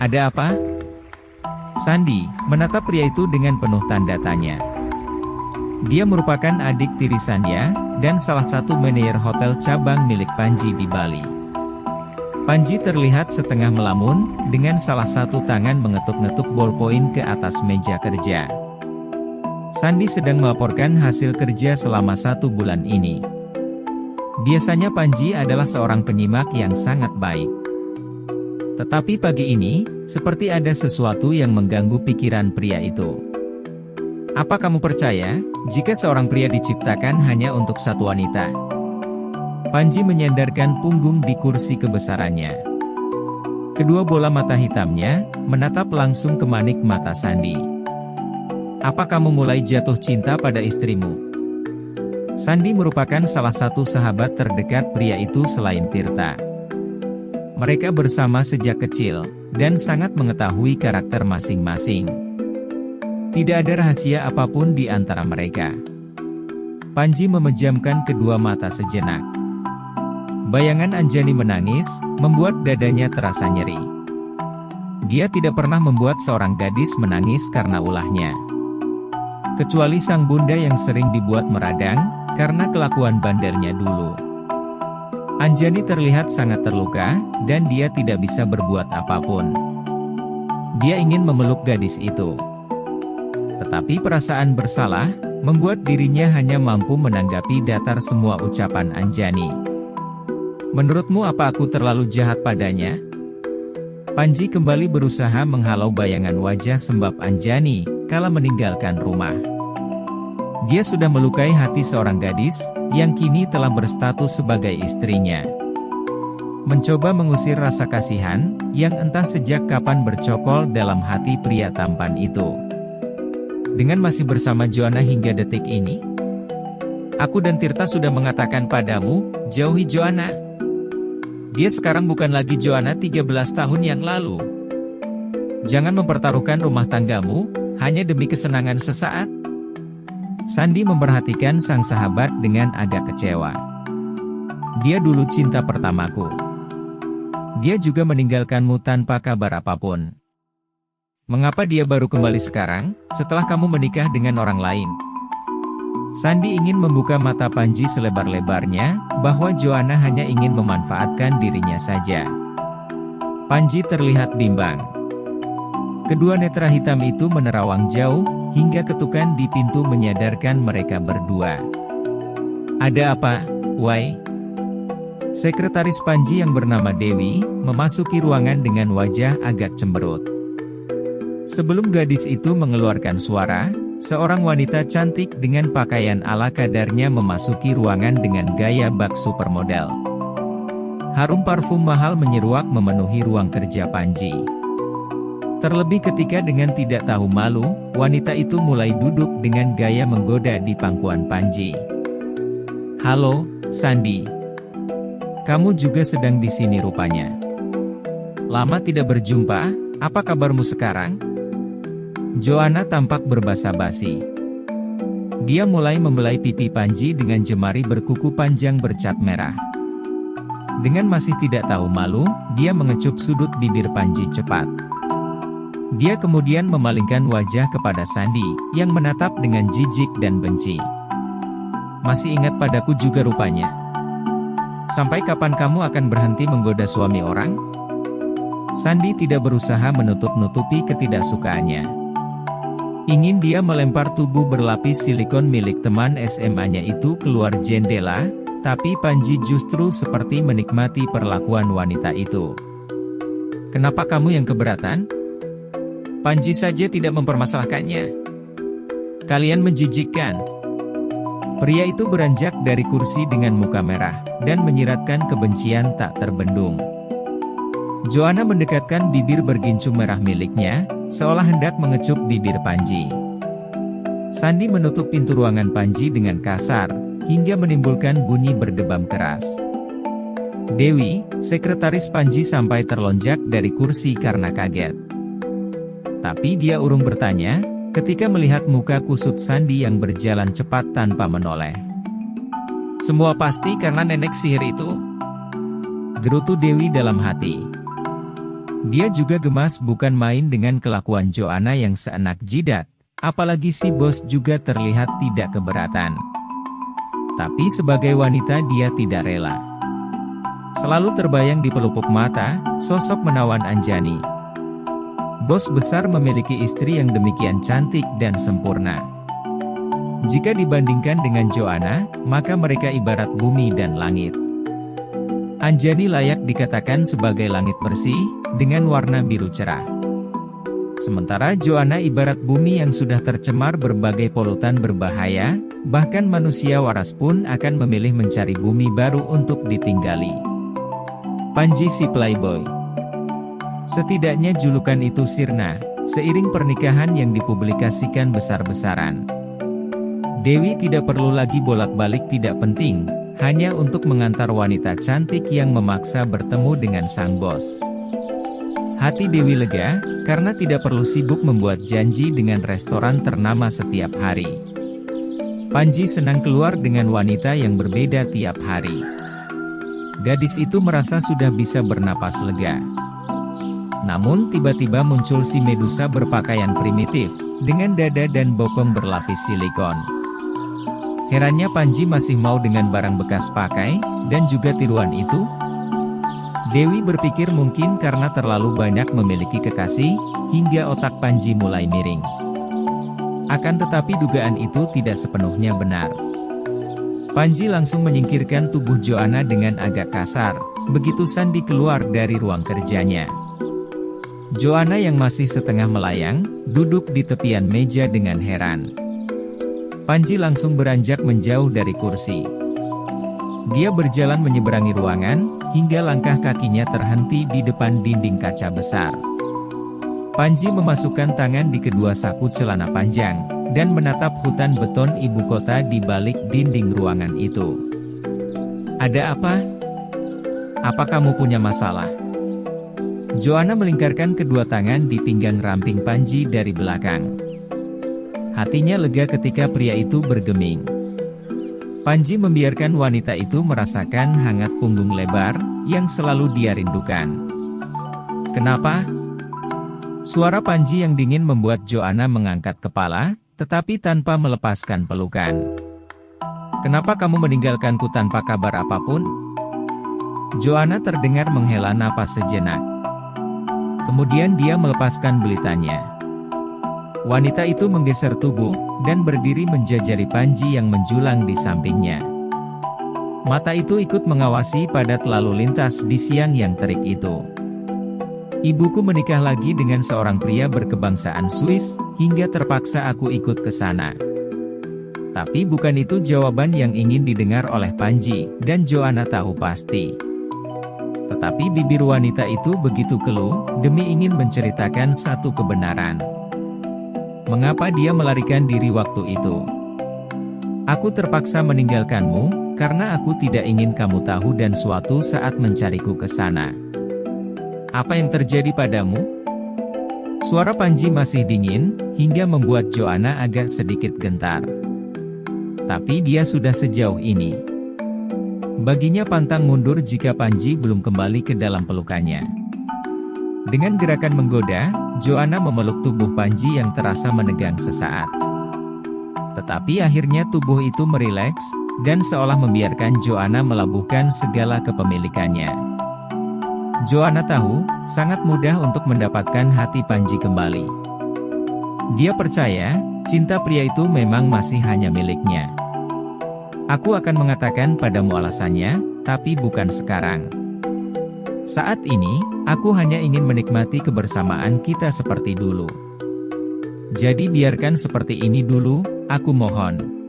Ada apa? Sandi menatap pria itu dengan penuh tanda tanya. Dia merupakan adik tirisannya, dan salah satu manajer hotel cabang milik Panji di Bali. Panji terlihat setengah melamun, dengan salah satu tangan mengetuk-ngetuk bolpoin ke atas meja kerja. Sandi sedang melaporkan hasil kerja selama 1 bulan ini. Biasanya Panji adalah seorang penyimak yang sangat baik. Tetapi pagi ini, seperti ada sesuatu yang mengganggu pikiran pria itu. Apa kamu percaya, jika seorang pria diciptakan hanya untuk satu wanita? Panji menyandarkan punggung di kursi kebesarannya. Kedua bola mata hitamnya, menatap langsung ke manik mata Sandi. Apa kamu mulai jatuh cinta pada istrimu? Sandi merupakan salah satu sahabat terdekat pria itu selain Tirta. Mereka bersama sejak kecil, dan sangat mengetahui karakter masing-masing. Tidak ada rahasia apapun di antara mereka. Panji memejamkan kedua mata sejenak. Bayangan Anjani menangis, membuat dadanya terasa nyeri. Dia tidak pernah membuat seorang gadis menangis karena ulahnya. Kecuali sang bunda yang sering dibuat meradang, karena kelakuan bandelnya dulu. Anjani terlihat sangat terluka, dan dia tidak bisa berbuat apapun. Dia ingin memeluk gadis itu. Tetapi perasaan bersalah, membuat dirinya hanya mampu menanggapi datar semua ucapan Anjani. Menurutmu apa aku terlalu jahat padanya? Panji kembali berusaha menghalau bayangan wajah sembab Anjani, kala meninggalkan rumah. Dia sudah melukai hati seorang gadis, yang kini telah berstatus sebagai istrinya. Mencoba mengusir rasa kasihan, yang entah sejak kapan bercokol dalam hati pria tampan itu. Dengan masih bersama Joanna hingga detik ini, aku dan Tirta sudah mengatakan padamu, jauhi Joanna. Dia sekarang bukan lagi Joanna 13 tahun yang lalu. Jangan mempertaruhkan rumah tanggamu, hanya demi kesenangan sesaat. Sandi memperhatikan sang sahabat dengan agak kecewa. Dia dulu cinta pertamaku. Dia juga meninggalkanmu tanpa kabar apapun. Mengapa dia baru kembali sekarang, setelah kamu menikah dengan orang lain? Sandi ingin membuka mata Panji selebar-lebarnya, bahwa Joanna hanya ingin memanfaatkan dirinya saja. Panji terlihat bimbang. Kedua netra hitam itu menerawang jauh, hingga ketukan di pintu menyadarkan mereka berdua. Ada apa, Wai? Sekretaris Panji yang bernama Dewi, memasuki ruangan dengan wajah agak cemberut. Sebelum gadis itu mengeluarkan suara, seorang wanita cantik dengan pakaian ala kadarnya memasuki ruangan dengan gaya bak supermodel. Harum parfum mahal menyeruak memenuhi ruang kerja Panji. Terlebih ketika dengan tidak tahu malu, wanita itu mulai duduk dengan gaya menggoda di pangkuan Panji. Halo, Sandi. Kamu juga sedang di sini rupanya. Lama tidak berjumpa, apa kabarmu sekarang? Joanna tampak berbasa-basi. Dia mulai membelai pipi Panji dengan jemari berkuku panjang bercat merah. Dengan masih tidak tahu malu, dia mengecup sudut bibir Panji cepat. Dia kemudian memalingkan wajah kepada Sandi, yang menatap dengan jijik dan benci. Masih ingat padaku juga rupanya. Sampai kapan kamu akan berhenti menggoda suami orang? Sandi tidak berusaha menutup-nutupi ketidaksukaannya. Ingin dia melempar tubuh berlapis silikon milik teman SMA-nya itu keluar jendela, tapi Panji justru seperti menikmati perlakuan wanita itu. Kenapa kamu yang keberatan? Panji saja tidak mempermasalahkannya. Kalian menjijikkan. Pria itu beranjak dari kursi dengan muka merah, dan menyiratkan kebencian tak terbendung. Joanna mendekatkan bibir bergincung merah miliknya, seolah hendak mengecup bibir Panji. Sandi menutup pintu ruangan Panji dengan kasar, hingga menimbulkan bunyi berdebam keras. Dewi, sekretaris Panji sampai terlonjak dari kursi karena kaget. Tapi dia urung bertanya, ketika melihat muka kusut Sandi yang berjalan cepat tanpa menoleh. Semua pasti karena nenek sihir itu, gerutu Dewi dalam hati. Dia juga gemas bukan main dengan kelakuan Joanna yang seenak jidat, apalagi si bos juga terlihat tidak keberatan. Tapi sebagai wanita dia tidak rela. Selalu terbayang di pelupuk mata, sosok menawan Anjani. Bos besar memiliki istri yang demikian cantik dan sempurna. Jika dibandingkan dengan Joanna, maka mereka ibarat bumi dan langit. Anjani layak dikatakan sebagai langit bersih, dengan warna biru cerah. Sementara Joanna ibarat bumi yang sudah tercemar berbagai polutan berbahaya, bahkan manusia waras pun akan memilih mencari bumi baru untuk ditinggali. Panji si Playboy. Setidaknya julukan itu sirna, seiring pernikahan yang dipublikasikan besar-besaran. Dewi tidak perlu lagi bolak-balik tidak penting, hanya untuk mengantar wanita cantik yang memaksa bertemu dengan sang bos. Hati Dewi lega, karena tidak perlu sibuk membuat janji dengan restoran ternama setiap hari. Panji senang keluar dengan wanita yang berbeda tiap hari. Gadis itu merasa sudah bisa bernapas lega. Namun tiba-tiba muncul si Medusa berpakaian primitif, dengan dada dan bokong berlapis silikon. Herannya Panji masih mau dengan barang bekas pakai, dan juga tiruan itu. Dewi berpikir mungkin karena terlalu banyak memiliki kekasih, hingga otak Panji mulai miring. Akan tetapi dugaan itu tidak sepenuhnya benar. Panji langsung menyingkirkan tubuh Joanna dengan agak kasar, begitu Sandi keluar dari ruang kerjanya. Joanna yang masih setengah melayang, duduk di tepian meja dengan heran. Panji langsung beranjak menjauh dari kursi. Dia berjalan menyeberangi ruangan, hingga langkah kakinya terhenti di depan dinding kaca besar. Panji memasukkan tangan di kedua saku celana panjang, dan menatap hutan beton ibu kota di balik dinding ruangan itu. Ada apa? Apa kamu punya masalah? Joanna melingkarkan kedua tangan di pinggang ramping Panji dari belakang. Hatinya lega ketika pria itu bergeming. Panji membiarkan wanita itu merasakan hangat punggung lebar, yang selalu dia rindukan. Kenapa? Suara Panji yang dingin membuat Joanna mengangkat kepala, tetapi tanpa melepaskan pelukan. Kenapa kamu meninggalkanku tanpa kabar apapun? Joanna terdengar menghela napas sejenak. Kemudian dia melepaskan belitanya. Wanita itu menggeser tubuh, dan berdiri menjajari Panji yang menjulang di sampingnya. Mata itu ikut mengawasi padat lalu lintas di siang yang terik itu. Ibuku menikah lagi dengan seorang pria berkebangsaan Swiss, hingga terpaksa aku ikut ke sana. Tapi bukan itu jawaban yang ingin didengar oleh Panji, dan Joanna tahu pasti. Tetapi bibir wanita itu begitu keluh, demi ingin menceritakan satu kebenaran. Mengapa dia melarikan diri waktu itu? Aku terpaksa meninggalkanmu, karena aku tidak ingin kamu tahu dan suatu saat mencariku ke sana. Apa yang terjadi padamu? Suara Panji masih dingin, hingga membuat Joanna agak sedikit gentar. Tapi dia sudah sejauh ini. Baginya pantang mundur jika Panji belum kembali ke dalam pelukannya. Dengan gerakan menggoda, Joanna memeluk tubuh Panji yang terasa menegang sesaat. Tetapi akhirnya tubuh itu merileks, dan seolah membiarkan Joanna melabuhkan segala kepemilikannya. Joanna tahu, sangat mudah untuk mendapatkan hati Panji kembali. Dia percaya, cinta pria itu memang masih hanya miliknya. Aku akan mengatakan padamu alasannya, tapi bukan sekarang. Saat ini, aku hanya ingin menikmati kebersamaan kita seperti dulu. Jadi biarkan seperti ini dulu, aku mohon.